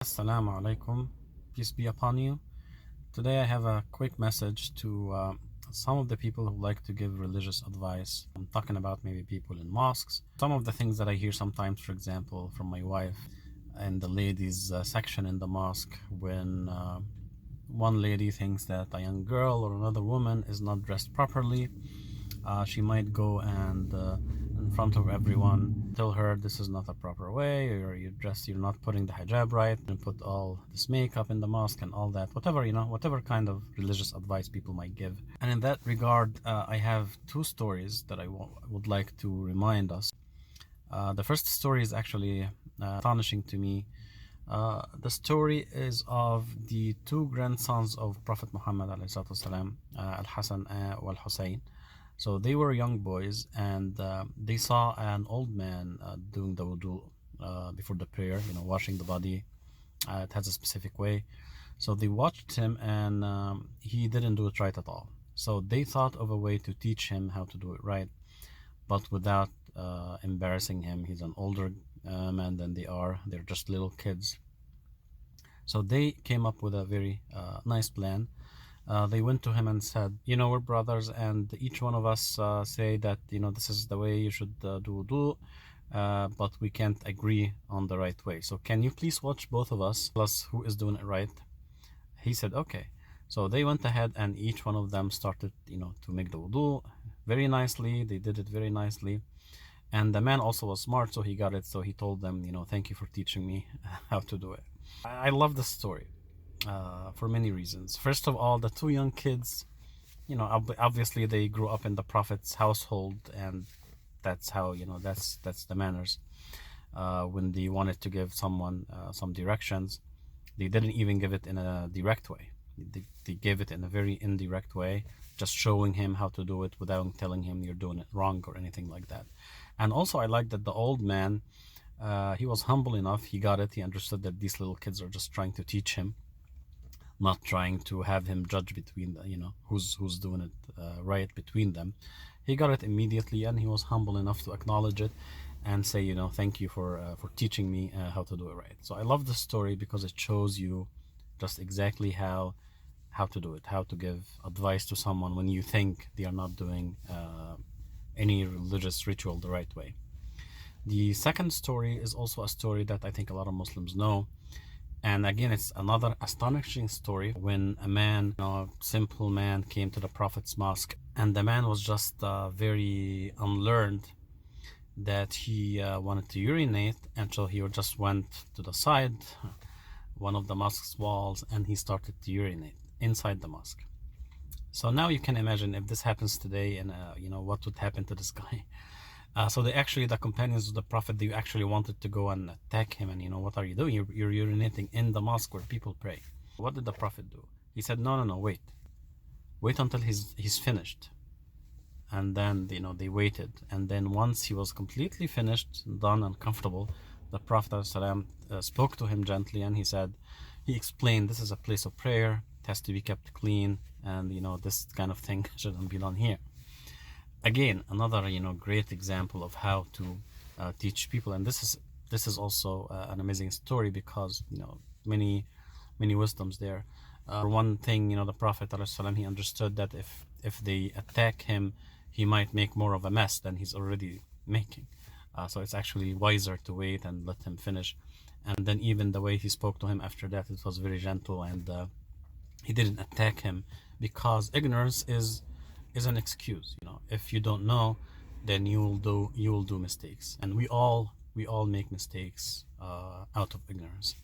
Assalamu alaikum, peace be upon you. Today I have a quick message to some of the people who like to give religious advice. I'm talking about maybe people in mosques. Some of the things that I hear sometimes, for example, from my wife in the ladies section in the mosque, when one lady thinks that a young girl or another woman is not dressed properly, she might go and in front of everyone tell her this is not a proper way, or you're not putting the hijab right, and put all this makeup in the mosque and all that, whatever kind of religious advice people might give. And in that regard, I have two stories that I would like to remind us. The first story is actually astonishing to me. The story is of the two grandsons of Prophet Muhammad والسلام, Al-Hassan wal-Hussein. So they were young boys, and they saw an old man doing the wudu before the prayer, washing the body. It has a specific way. So they watched him, and he didn't do it right at all. So they thought of a way to teach him how to do it right, but without embarrassing him. He's an older man than they are. They're just little kids. So they came up with a very nice plan. They went to him and said, we're brothers, and each one of us say that, this is the way you should do wudu, but we can't agree on the right way. So can you please watch both of us, plus who is doing it right? He said, okay. So they went ahead, and each one of them started, to make the wudu very nicely. They did it very nicely. And the man also was smart, so he got it. So he told them, thank you for teaching me how to do it. I love this story for many reasons. First of all, the two young kids, obviously they grew up in the Prophet's household, and that's how, that's the manners. When they wanted to give someone some directions, they didn't even give it in a direct way. They gave it in a very indirect way, just showing him how to do it without telling him you're doing it wrong or anything like that. And also I like that the old man, he was humble enough. He got it. He understood that these little kids are just trying to teach him, not trying to have him judge between who's doing it right between them. He got it immediately, and he was humble enough to acknowledge it and say, thank you for teaching me how to do it right. So I love this story because it shows you just exactly how to do it, how to give advice to someone when you think they are not doing any religious ritual the right way. The second story is also a story that I think a lot of Muslims know. And again, it's another astonishing story when a man, a simple man, came to the Prophet's mosque, and the man was just very unlearned, that he wanted to urinate, and so he just went to the side, one of the mosque's walls, and he started to urinate inside the mosque. So now you can imagine if this happens today, and what would happen to this guy. So the companions of the Prophet, they actually wanted to go and attack him, and what are you doing? You're urinating in the mosque where people pray. What did the Prophet do? He said, no, wait until he's finished. And then they waited, and then once he was completely finished, done and comfortable, the Prophet ﷺ spoke to him gently, and he explained, this is a place of prayer, it has to be kept clean, and this kind of thing shouldn't be done here. Again, another great example of how to teach people. And this is also an amazing story, because many wisdoms there. For one thing, the Prophet ﷺ, he understood that if they attack him, he might make more of a mess than he's already making. So it's actually wiser to wait and let him finish. And then even the way he spoke to him after that, it was very gentle, and he didn't attack him, because ignorance is an excuse. If you don't know, then you will do mistakes, and we all make mistakes out of ignorance.